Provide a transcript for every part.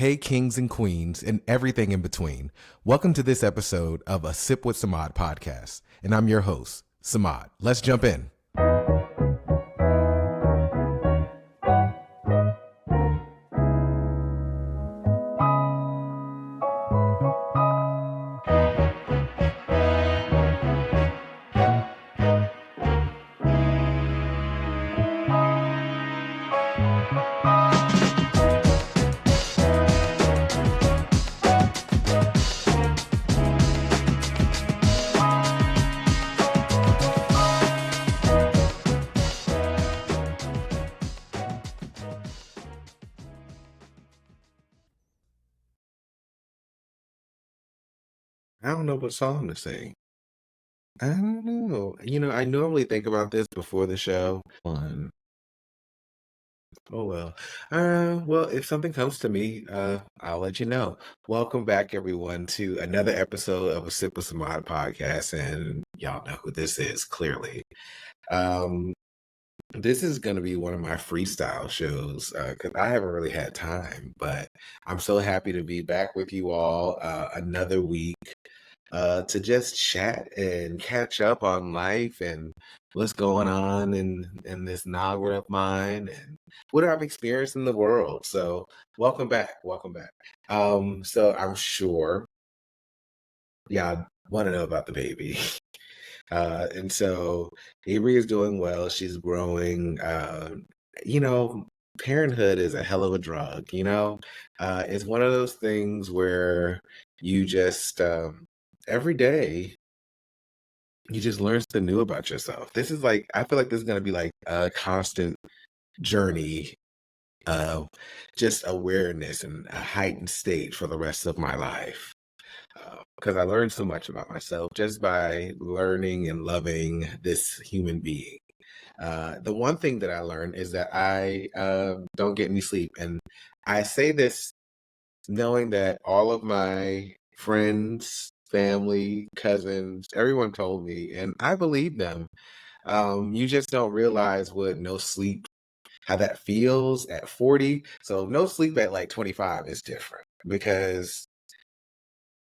Hey, kings and queens, and everything in between. Welcome to this episode of a Sip with Samad podcast. And I'm your host, Samad. Let's jump in. I don't know what song to sing. I don't know. I normally think about this before the show. Oh well. Well, if something comes to me, I'll let you know. Welcome back, everyone, to another episode of a Sip with Samad podcast, and y'all know who this is, clearly. Um, this is going to be one of my freestyle shows because I haven't really had time, but I'm so happy to be back with you all another week. To just chat and catch up on life and what's going on in this noggin of mine and what I've experienced in the world. So welcome back, welcome back. So I'm sure y'all want to know about the baby. And so Avery is doing well. She's growing. You know, Parenthood is a hell of a drug. It's one of those things where you just every day you just learn something new about yourself. This is like, I feel like this is going to be like a constant journey of just awareness and a heightened state for the rest of my life. Because I learned so much about myself just by learning and loving this human being. The one thing that I learned is that I don't get any sleep. And I say this knowing that all of my friends, family, cousins, everyone told me, and I believe them. You just don't realize what no sleep, how that feels at 40. So no sleep at like 25 is different because,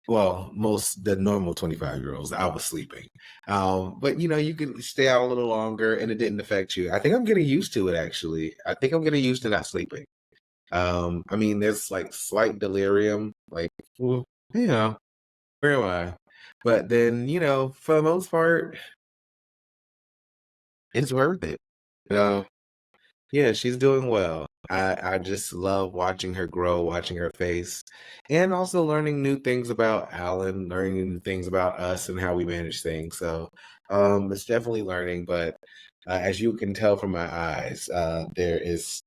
well, the normal 25-year-olds, I was sleeping. But you can stay out a little longer and it didn't affect you. I think I'm getting used to it, actually. I think I'm getting used to not sleeping. I mean, there's like slight delirium, like, well, where am I? But then, for the most part, it's worth it. Uh, yeah, she's doing well. I just love watching her grow, watching her face, and also learning new things about Alan, learning new things about us and how we manage things. So, it's definitely learning, but as you can tell from my eyes, there is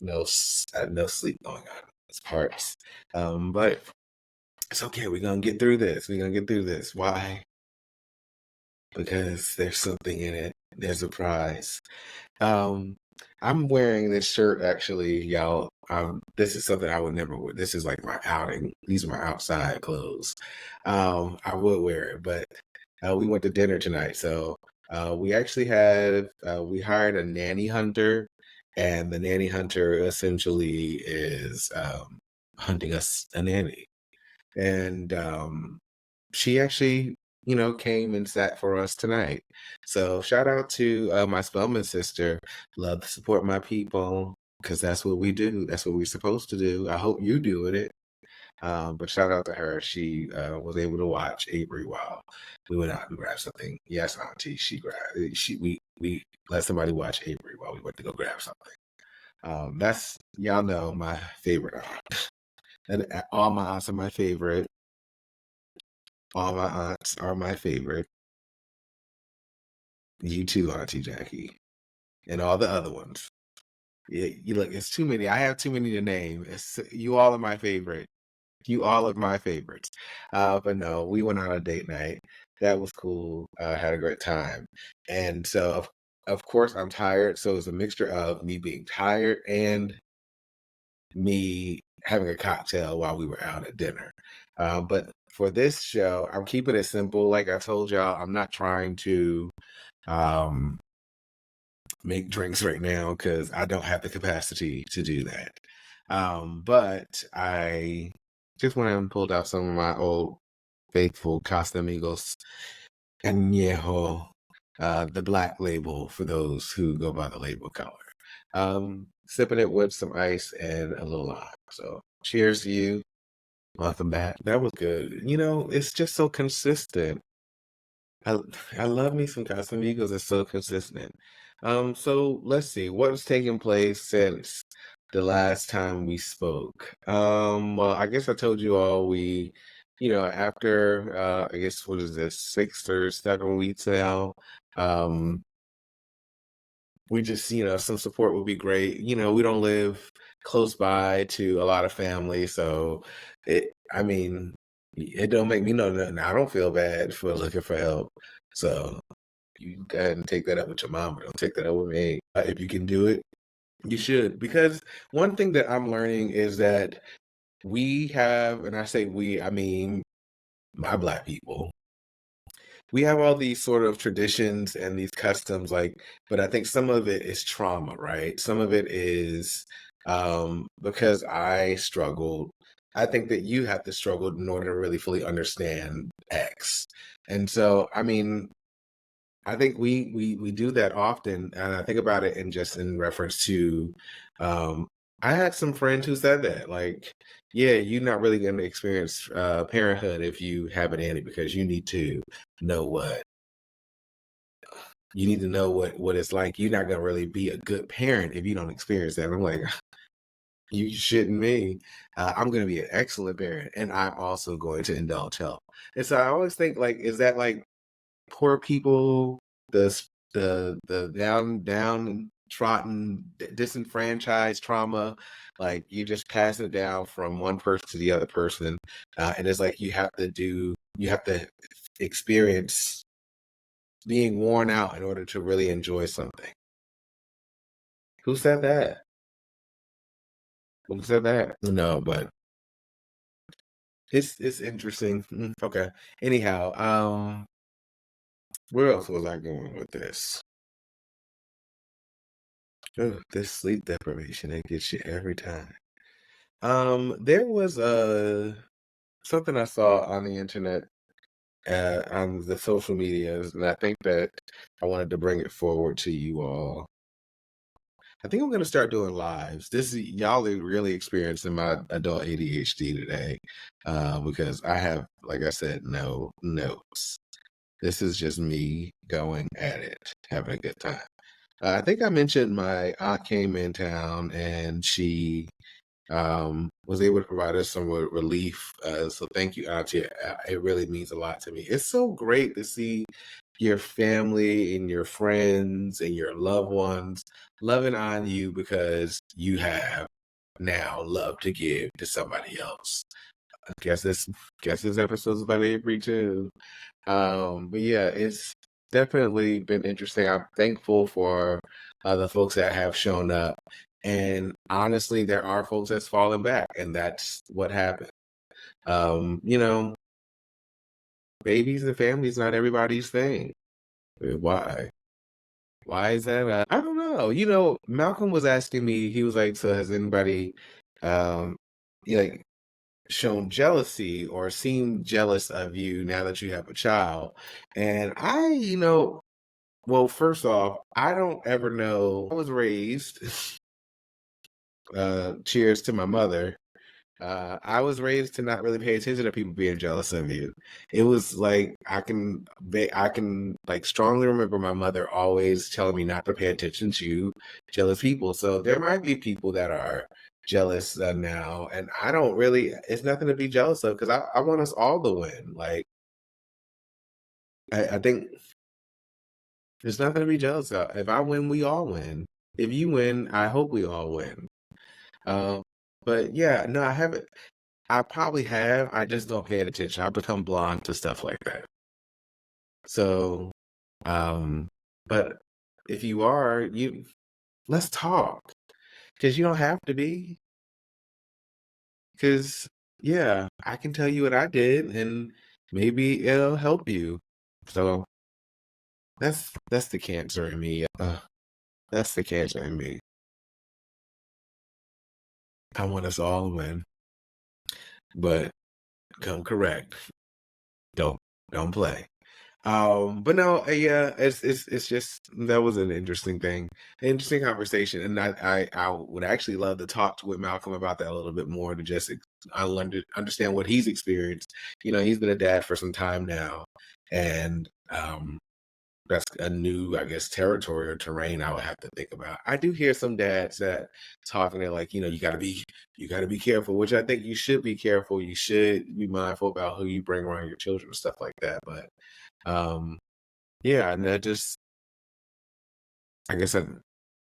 no sleep going on in these parts. But it's okay. We're gonna get through this. We're gonna get through this. Why? Because there's something in it. There's a prize. Um, I'm wearing this shirt actually, y'all. This is something I would never wear. This is like my outing. These are my outside clothes. I would wear it, but we went to dinner tonight, so we actually we hired a nanny hunter, and the nanny hunter essentially is hunting us a nanny, and she actually, came and sat for us tonight. So shout out to my Spelman sister. Love to support my people because that's what we do. That's what we're supposed to do. I hope you doing it. But shout out to her. She was able to watch Avery while we went out and grabbed something. Yes, Auntie. We let somebody watch Avery while we went to go grab something. That's, y'all know, my favorite aunt. And all my aunts are my favorite. All my aunts are my favorite. You too, Auntie Jackie, and all the other ones. Yeah, you look, it's too many. I have too many to name. You all are my favorite. You all are my favorites. But no, we went on a date night. That was cool. Had a great time. And so, of course, I'm tired. So it's a mixture of me being tired and me having a cocktail while we were out at dinner. But for this show, I'm keeping it simple. Like I told y'all, I'm not trying to um, make drinks right now because I don't have the capacity to do that. But I just went and pulled out some of my old faithful Casamigos Añejo, the black label for those who go by the label color. Sipping it with some ice and a little lime. So cheers to you. Welcome back. That was good. It's just so consistent. I I love me some Casamigos. It's so consistent. So let's see what's taken place since the last time we spoke. Well, I guess I told you all after I guess what is this, 6 or 7 weeks now. Um, we just, some support would be great. We don't live close by to a lot of family, so I mean, it don't make me know nothing. I don't feel bad for looking for help. So you go ahead and take that up with your mom, but don't take that up with me. If you can do it, you should. Because one thing that I'm learning is that we have, and I say we, I mean my Black people, we have all these sort of traditions and these customs, but I think some of it is trauma, right? Some of it is because I struggled. I think that you have to struggle in order to really fully understand X. And so, I mean, I think we do that often, and I think about it in reference to, um, I had some friends who said that, like, yeah, you're not really going to experience parenthood if you have it in it because know what you need to know what it's like. You're not going to really be a good parent if you don't experience that. I'm like, you shitting me. I'm going to be an excellent parent, and I'm also going to indulge help. And so I always think, like, is that like poor people, the downtrodden, disenfranchised trauma, like you just pass it down from one person to the other person, and it's like you have to experience being worn out in order to really enjoy something. Who said that? Who said that? No, but it's interesting. Okay. Anyhow, where else was I going with this? Ugh, this sleep deprivation, it gets you every time. There was something I saw on the internet, on the social medias, and I think that I wanted to bring it forward to you all. I think I'm gonna start doing lives. Y'all are really experiencing my adult ADHD today, because I have, like I said, no notes. This is just me going at it, having a good time. I think I mentioned my aunt came in town and she was able to provide us some relief. So thank you, Auntie. It really means a lot to me. It's so great to see your family and your friends and your loved ones loving on you because you have now love to give to somebody else. I guess this episode's about Avery too. But yeah, it's definitely been interesting. I'm thankful for the folks that have shown up. And honestly, there are folks that's fallen back, and that's what happened. You know, babies and families not everybody's thing. Why? Why is that? I don't know. Malcolm was asking me, he was like, so has anybody um like shown jealousy or seemed jealous of you now that you have a child? And well, first off, I don't ever know. I was raised, cheers to my mother. I was raised to not really pay attention to people being jealous of you. It was like I can like strongly remember my mother always telling me not to pay attention to jealous people. So there might be people that are jealous now, and I don't really. It's nothing to be jealous of because I want us all to win. Like I think there's nothing to be jealous of. If I win, we all win. If you win, I hope we all win. Um, but yeah, no, I haven't. I probably have. I just don't pay attention. I've become blind to stuff like that. So, um, but if you are, let's talk because you don't have to be. Because yeah, I can tell you what I did, and maybe it'll help you. So that's the cancer in me. That's the cancer in me. I want us all to win, but come correct. Don't don't play. But no, yeah, it's just that was an interesting conversation, and I would actually love to talk with Malcolm about that a little bit more to just I understand what he's experienced. You know, he's been a dad for some time now, and that's a new, I guess, territory or terrain I would have to think about. I do hear some dads that talking, they're like, you gotta be careful, which I think you should be careful. You should be mindful about who you bring around your children and stuff like that. But um, yeah, and that just, I guess I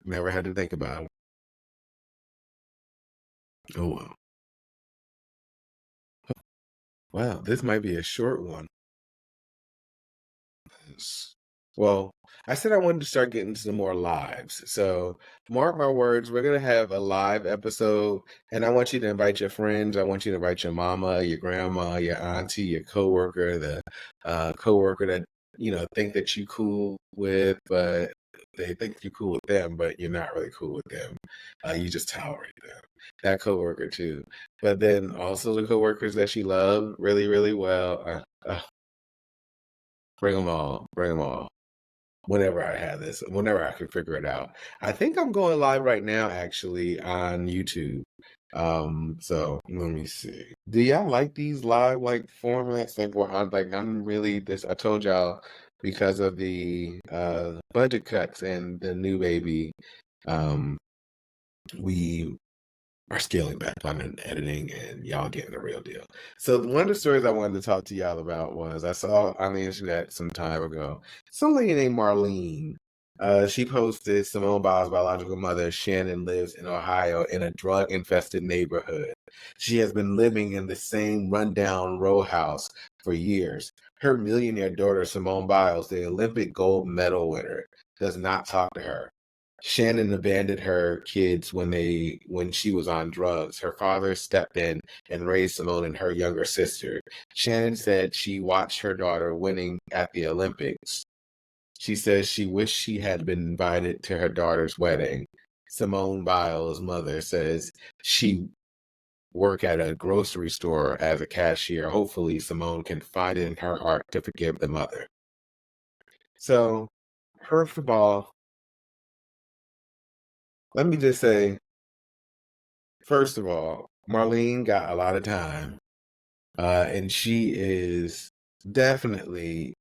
never had to think about it. Oh, well. Wow, this might be a short one. Well, I said I wanted to start getting some more lives. So mark my words, we're gonna have a live episode, and I want you to invite your friends. I want you to invite your mama, your grandma, your auntie, your coworker, the coworker that think that you cool with, but they think you're cool with them, but you're not really cool with them. You just tolerate them. That coworker too, but then also the coworkers that she loved really, really well. Bring them all. Bring them all. Whenever I can figure it out. I think I'm going live right now, actually, on YouTube. So let me see. Do y'all like these live like formats? Like, well, I'm really this. I told y'all because of the budget cuts and the new baby, um, we are scaling back on an editing and y'all getting the real deal. So one of the stories I wanted to talk to y'all about was I saw on the internet some time ago, some lady named Marlene. She posted Simone Biles' biological mother, Shannon, lives in Ohio in a drug-infested neighborhood. She has been living in the same rundown row house for years. Her millionaire daughter, Simone Biles, the Olympic gold medal winner, does not talk to her. Shannon abandoned her kids when she was on drugs. Her father stepped in and raised Simone and her younger sister. Shannon said she watched her daughter winning at the Olympics. She says she wished she had been invited to her daughter's wedding. Simone Biles' mother says she worked at a grocery store as a cashier. Hopefully Simone can find it in her heart to forgive the mother. So, first of all, let me just say, first of all, Marlene got a lot of time, and she is definitely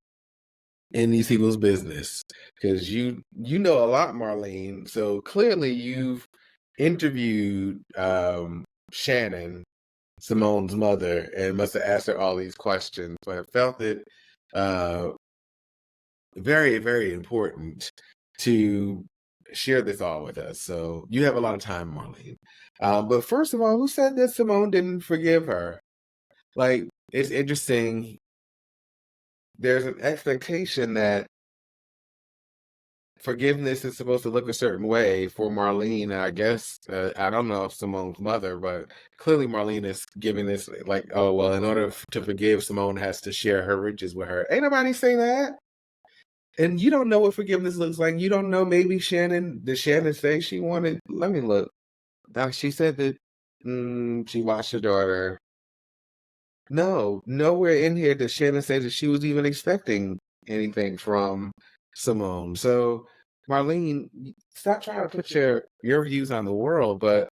in these people's business because you know a lot, Marlene. So clearly, you've interviewed Shannon, Simone's mother, and must have asked her all these questions, but I felt it uh, very, very important to share this all with us. So you have a lot of time, Marlene. But first of all, who said that Simone didn't forgive her? Like, it's interesting. There's an expectation that forgiveness is supposed to look a certain way for Marlene. I guess, I don't know if Simone's mother, but clearly Marlene is giving this like, oh, well, in order to forgive, Simone has to share her riches with her. Ain't nobody say that. And you don't know what forgiveness looks like. You don't know. Maybe did Shannon say she wanted? Let me look. Now she said that she watched her daughter. No, nowhere in here does Shannon say that she was even expecting anything from Simone. So, Marlene, stop trying to put your views on the world. But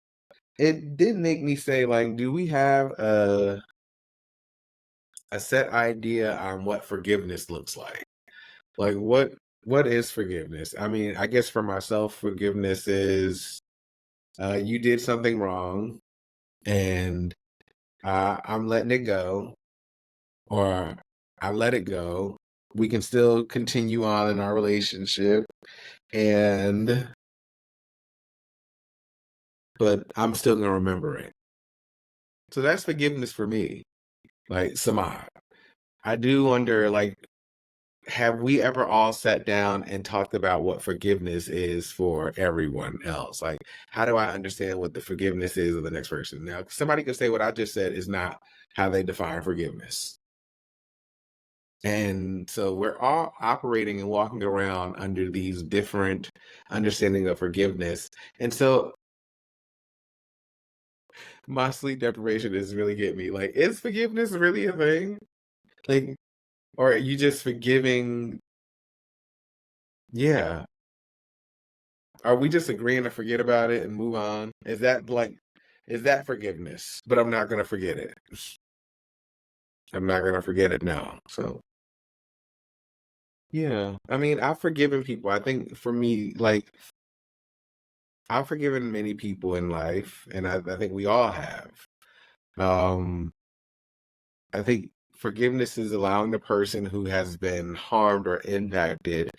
it did make me say, like, do we have a set idea on what forgiveness looks like? Like, what is forgiveness? I mean, I guess for myself, forgiveness is you did something wrong, and I'm letting it go, or I let it go. We can still continue on in our relationship, and but I'm still gonna remember it. So that's forgiveness for me. Like Samad, I do wonder, like, have we ever all sat down and talked about what forgiveness is for everyone else? Like, how do I understand what the forgiveness is of the next person? Now, somebody could say what I just said is not how they define forgiveness. And so we're all operating and walking around under these different understanding of forgiveness. And so My sleep deprivation is really getting me. Like, is forgiveness really a thing? Like, or are you just forgiving? Yeah. Are we just agreeing to forget about it and move on? Is that forgiveness? But I'm not gonna forget it. I'm not gonna forget it now. So yeah. I mean, I've forgiven people. I think for me, like I've forgiven many people in life, and I think we all have. Um, I think forgiveness is allowing the person who has been harmed or impacted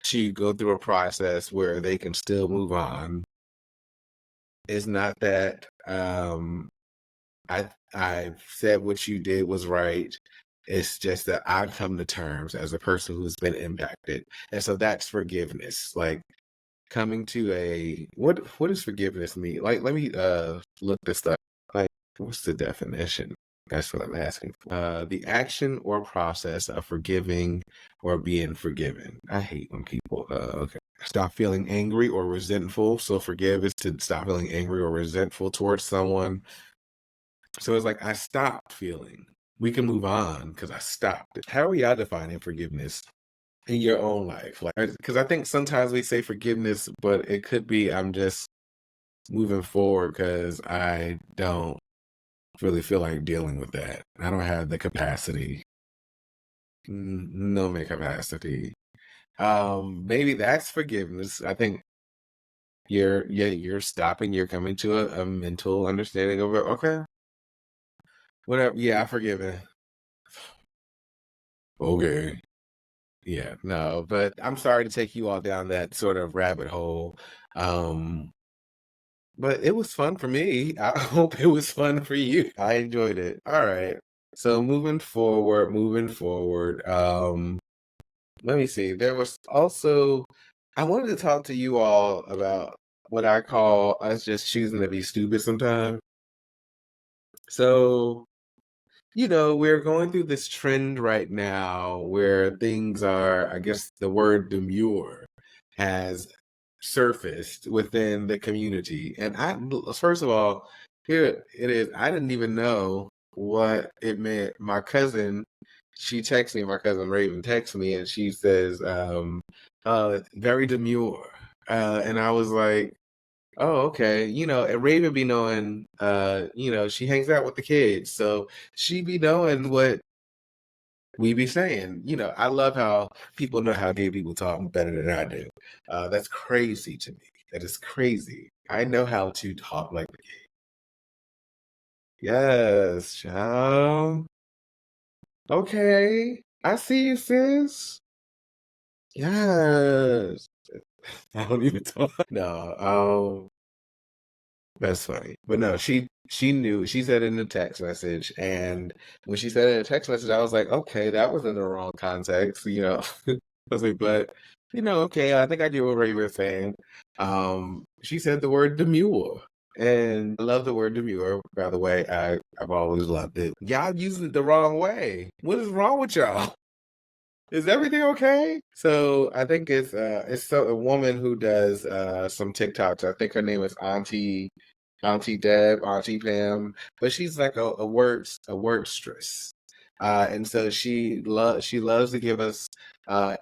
to go through a process where they can still move on. It's not that I said what you did was right. It's just that I've come to terms as a person who's been impacted. And so that's forgiveness. Like coming to a what does forgiveness mean? Like let me look this up. Like what's the definition? That's what I'm asking for. The action or process of forgiving or being forgiven. I hate when people okay. Stop feeling angry or resentful. So forgive is to stop feeling angry or resentful towards someone. So it's like I stopped feeling. We can move on because I stopped. How are y'all defining forgiveness in your own life? Like, because I think sometimes we say forgiveness, but it could be I'm just moving forward because I don't really feel like dealing with that. I don't have the capacity. No capacity. Maybe that's forgiveness. I think you're stopping. You're coming to a mental understanding of it. Okay, whatever. Yeah, I forgive it. Okay. Yeah, no, but I'm sorry to take you all down that sort of rabbit hole. Um, but it was fun for me. I hope it was fun for you. I enjoyed it. All right. So moving forward, let me see. There was also I wanted to talk to you all about what I call us just choosing to be stupid sometimes. So we're going through this trend right now where things are, I guess the word demure has surfaced within the community. And first of all, here it is. I didn't even know what it meant. My cousin, she texts me, my cousin Raven texts me, and she says, very demure. And I was like, oh, okay. And Raven be knowing, she hangs out with the kids. So she be knowing what we be saying. I love how people know how gay people talk better than I do. That's crazy to me. That is crazy. I know how to talk like the gay. Yes, child. Okay. I see you, sis. Yes. I don't even talk. No, that's funny. But no, she knew. She said it in the text message, and when she said it in the text message, I was like, okay, that was in the wrong context. I was like, but okay, I think I get what Ray was saying. She said the word demure. And I love the word demure, by the way. I've always loved it. Y'all using it the wrong way. What is wrong with y'all? Is everything okay? So I think it's a woman who does some TikToks. I think her name is Auntie Deb, Auntie Pam, but she's like a wordstress. And so she loves to give us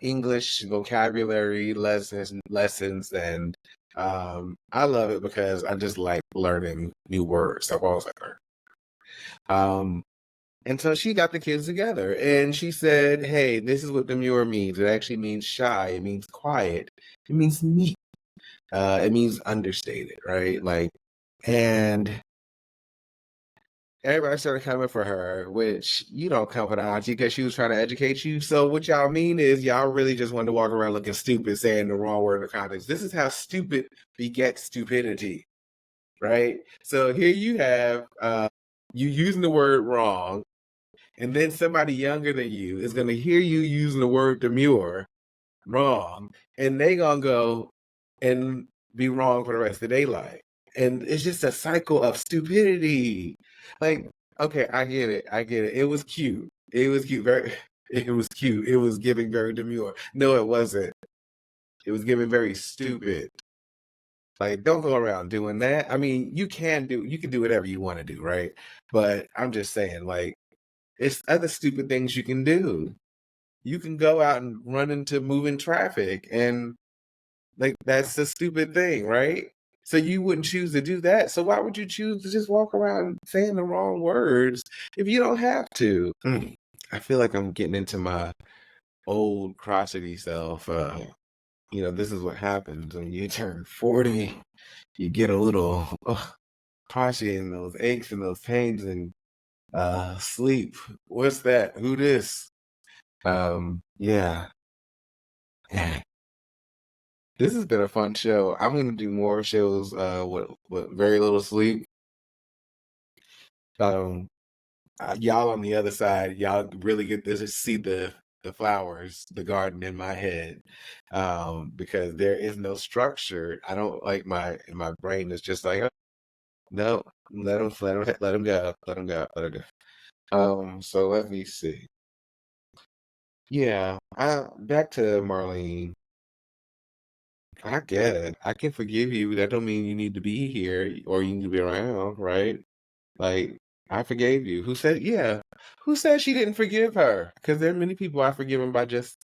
English vocabulary lessons, and I love it because I just like learning new words. I've always liked her. Um, and so she got the kids together and she said, hey, this is what demure means. It actually means shy. It means quiet. It means meek. It means understated, right? Like, and everybody started coming for her, which you don't come for the auntie because she was trying to educate you. So what y'all mean is y'all really just wanted to walk around looking stupid, saying the wrong word in the context. This is how stupid begets stupidity, right? So here you have you using the word wrong. And then somebody younger than you is going to hear you using the word demure wrong, and they going to go and be wrong for the rest of their life. And it's just a cycle of stupidity. Like, okay, I get it. I get it. It was cute. It was cute. It was cute. It was giving very demure. No, it wasn't. It was giving very stupid. Like, don't go around doing that. I mean, you can do whatever you want to do, right? But I'm just saying, like, it's other stupid things you can do. You can go out and run into moving traffic, and like that's a stupid thing, right? So you wouldn't choose to do that. So why would you choose to just walk around saying the wrong words if you don't have to? I feel like I'm getting into my old crotchety self. This is what happens when you turn 40. You get a little crotchety and those aches and those pains and sleep. What's that? Who this? Yeah. This has been a fun show. I'm gonna do more shows with very little sleep. Um, y'all on the other side, y'all really get to see the flowers, the garden in my head, because there is no structure. I don't like my brain is just like, "Oh, no, let him go, let him go, let him go." So let me see. Yeah, back to Marlene. I get it. I can forgive you. That don't mean you need to be here or you need to be around, right? Like, I forgave you. Who said, yeah. Who said she didn't forgive her? Because there are many people I forgiven by just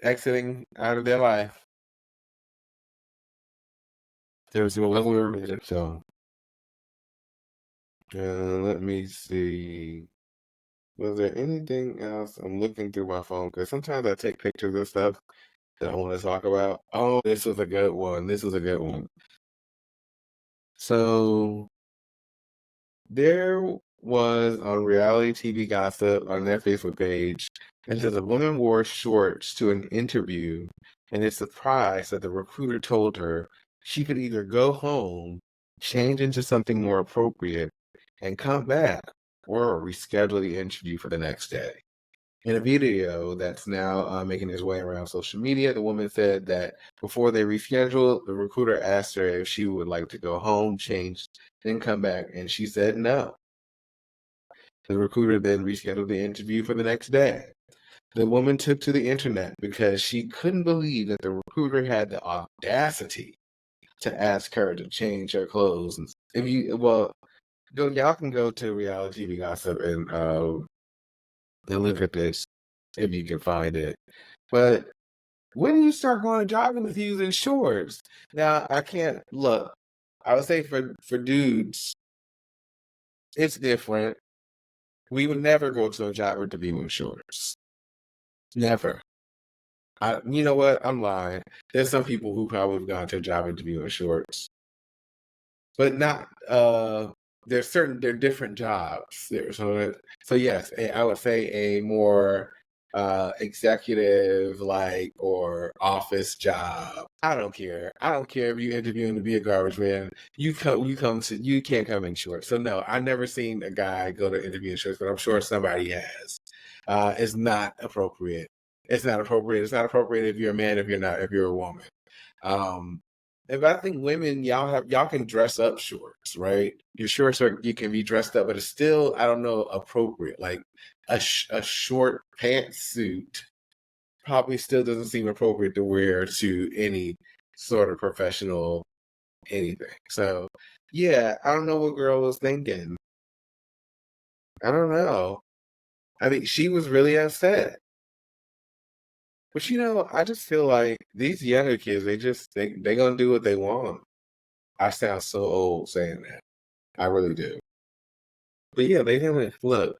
exiting out of their life. There was one we were made it, so let me see. Was there anything else? I'm looking through my phone because sometimes I take pictures of stuff that I want to talk about. Oh, this was a good one. This was a good one. So there was on reality TV gossip on their Facebook page, and says a woman wore shorts to an interview and is surprised that the recruiter told her she could either go home, change into something more appropriate, and come back, or reschedule the interview for the next day. In a video that's now making its way around social media, the woman said that before they rescheduled, the recruiter asked her if she would like to go home, change, then come back, and she said no. The recruiter then rescheduled the interview for the next day. The woman took to the internet because she couldn't believe that the recruiter had the audacity to ask her to change her clothes. If you y'all can go to reality TV gossip and look at this if you can find it. But when do you start going to jogging with you in shorts? Now I can't look. I would say for dudes, it's different. We would never go to a job interview in shorts. Never. You know what? I'm lying. There's some people who probably have gone to a job interview in shorts, but not. They're different jobs there. So yes, I would say a more executive like or office job. I don't care. I don't care if you interviewing to be a garbage man. You can't come in shorts. So no, I've never seen a guy go to interview in shorts, but I'm sure somebody has. It's not appropriate. It's not appropriate. It's not appropriate if you're a man, if you're a woman. Um, but I think women, y'all can dress up shorts, right? Your shorts you can be dressed up, but it's still, I don't know, appropriate. Like a short pantsuit probably still doesn't seem appropriate to wear to any sort of professional anything. So yeah, I don't know what girl was thinking. I don't know. I mean, she was really upset. But I just feel like these younger kids, they gonna do what they want. I sound so old saying that. I really do. But yeah, they haven't. Look,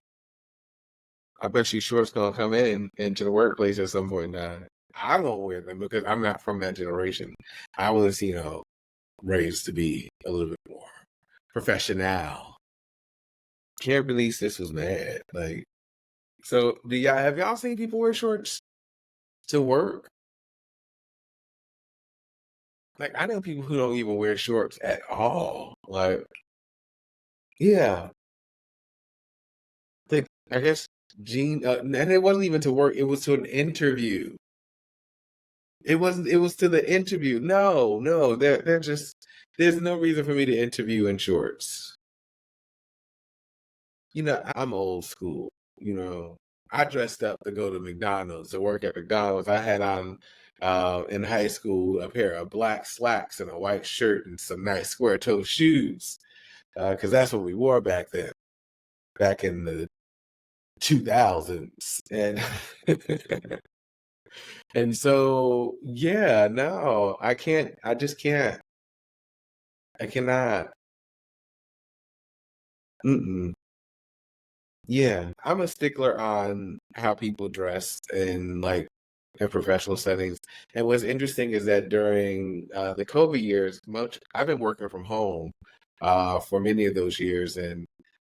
I bet you shorts gonna come into the workplace at some point now. I don't wear them because I'm not from that generation. I was, raised to be a little bit more professional. Can't believe this was mad. Like, so have y'all seen people wear shorts to work? Like, I know people who don't even wear shorts at all. Like, yeah, I guess Gene, and it wasn't even to work. It was to an interview. It wasn't. It was to the interview. No, no. They're just. There's no reason for me to interview in shorts. I'm old school. I dressed up to go to McDonald's to work at McDonald's. I had on in high school, a pair of black slacks and a white shirt and some nice square toe shoes, because that's what we wore back then, back in the 2000s. And and so, yeah, no, I can't. I just can't. I cannot. Mm-mm. Yeah, I'm a stickler on how people dress in in professional settings. And what's interesting is that during the COVID years, much I've been working from home for many of those years, and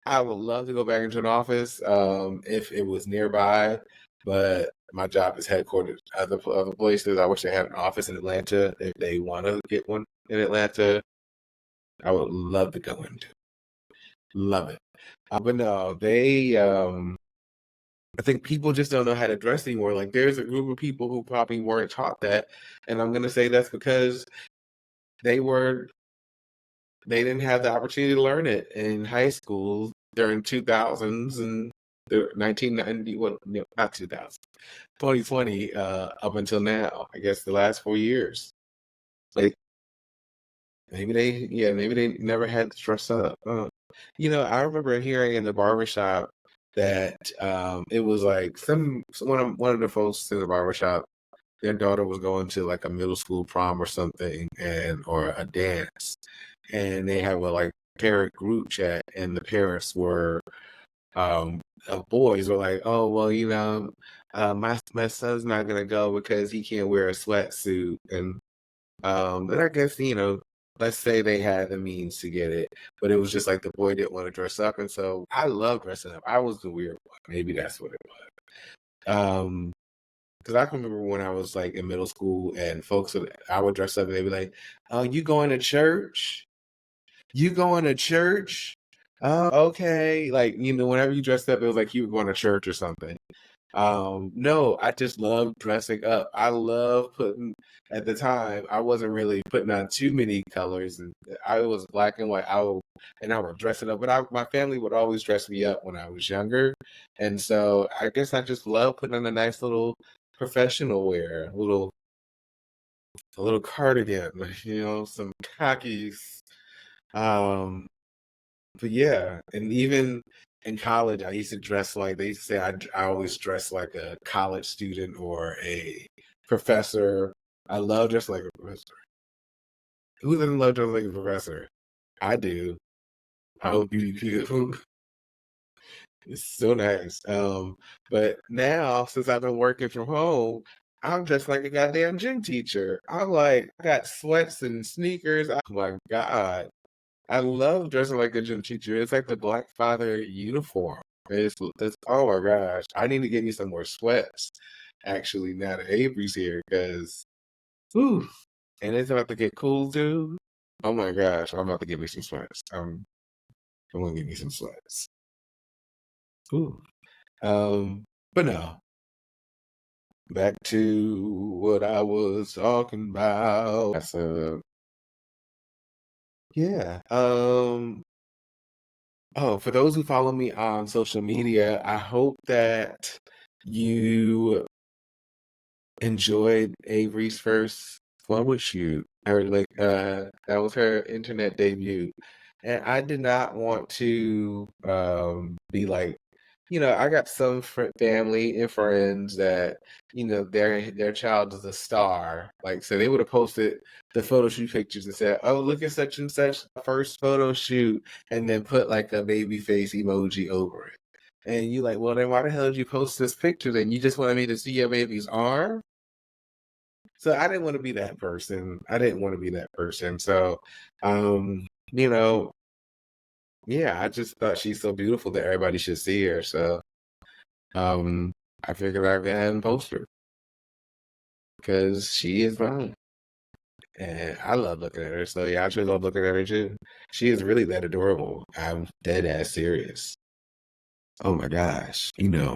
I would love to go back into an office if it was nearby. But my job is headquartered other places. I wish they had an office in Atlanta. If they want to get one in Atlanta, I would love to go into. Love it. But no, I think people just don't know how to dress anymore. Like there's a group of people who probably weren't taught that. And I'm gonna say that's because they were they didn't have the opportunity to learn it in high school during 2000s and the 1990, well, no, not 2000, 2020, up until now, I guess the last 4 years. Like maybe they never had to dress up. I remember hearing in the barbershop that it was like one of the folks in the barbershop, their daughter was going to like a middle school prom or something, and or a dance, and they have a like parent group chat, and the parents were of boys were like, oh well, my son's not gonna go because he can't wear a sweatsuit, and but I guess, let's say they had the means to get it, but it was just like the boy didn't want to dress up. And so I love dressing up. I was the weird one. Maybe that's what it was. Because I can remember when I was like in middle school and I would dress up and they'd be like, oh, you going to church? You going to church? Oh, okay. Like, whenever you dressed up, it was like you were going to church or something. No, I just love dressing up. I love at the time, I wasn't really putting on too many colors, and I was black and white. And I would dress it up, but my family would always dress me up when I was younger. And so I guess I just love putting on a nice little professional wear, a little cardigan, some khakis. Um, but yeah, and even in college, I used to dress like they used to say I always dress like a college student or a professor. I love dressing like a professor. Who doesn't love dressing like a professor? I do. I hope you do. It's so nice. But now since I've been working from home, I'm just like a goddamn gym teacher. I'm like, I got sweats and sneakers. Oh my God. I love dressing like a gym teacher. It's like the Black Father uniform. It's oh my gosh. I need to get me some more sweats actually now that Avery's here because whew, and it's about to get cool too. Oh my gosh, I'm about to get me some sweats. I'm gonna get me some sweats. Ooh. But no, back to what I was talking about. Yeah. Oh, for those who follow me on social media, I hope that you enjoyed Avery's first photo shoot. That was her internet debut. And I did not want to be like, I got some family and friends that, their child is a star. Like, so they would have posted the photo shoot pictures and said, oh, look at such and such first photo shoot, and then put like a baby face emoji over it. And you like, well, then why the hell did you post this picture? Then you just wanted me to see your baby's arm? So I didn't want to be that person. I didn't want to be that person. So, um, you know, yeah, I just thought she's so beautiful that everybody should see her. So, um, I figured I'd go ahead and post her because she is fine. And I love looking at her. So, yeah, I actually love looking at her too. She is really that adorable. I'm dead ass serious. Oh my gosh. I ain't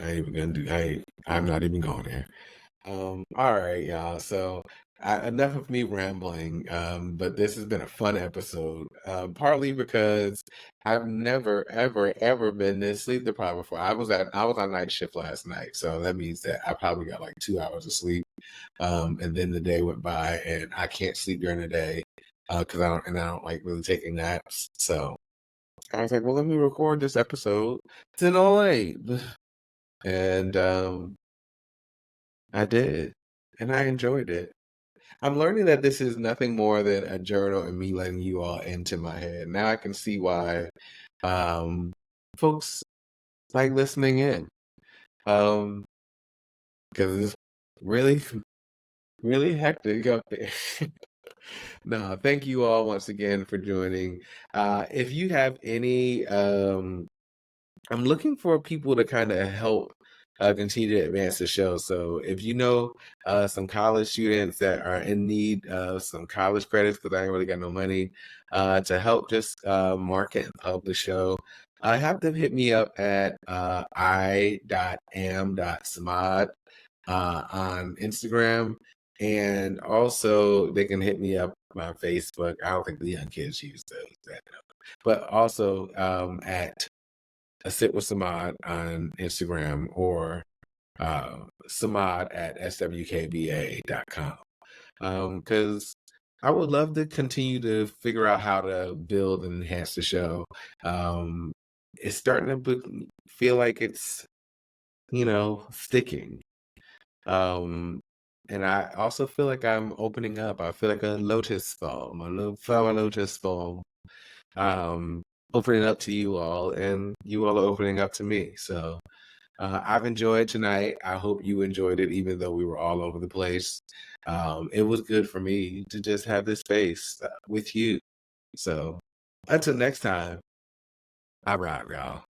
even gonna do, I'm not even going there. All right, y'all. So enough of me rambling, but this has been a fun episode, partly because I've never, ever, ever been this sleep deprived before. I was on night shift last night, so that means that I probably got like 2 hours of sleep, and then the day went by, and I can't sleep during the day because I don't like really taking naps. So I was like, well, let me record this episode. It's in all late, and I did, and I enjoyed it. I'm learning that this is nothing more than a journal and me letting you all into my head. Now I can see why um, folks like listening in. Because it's really, really hectic up there. No, thank you all once again for joining. If you have any I'm looking for people to kind of help continue to advance the show. So if you know some college students that are in need of some college credits, because I ain't really got no money, to help just market and pub the show, have them hit me up at I.am.samad on Instagram. And also they can hit me up on Facebook. I don't think the young kids use those, but also at a Sit with Samad on Instagram or Samad at swkba.com. Because I would love to continue to figure out how to build and enhance the show. It's starting to feel like it's, sticking. Um, and I also feel like I'm opening up. I feel like a lotus fall, a little flower lotus fall, um, opening up to you all, and you all are opening up to me. So I've enjoyed tonight. I hope you enjoyed it, even though we were all over the place. It was good for me to just have this space with you. So until next time, all right, y'all.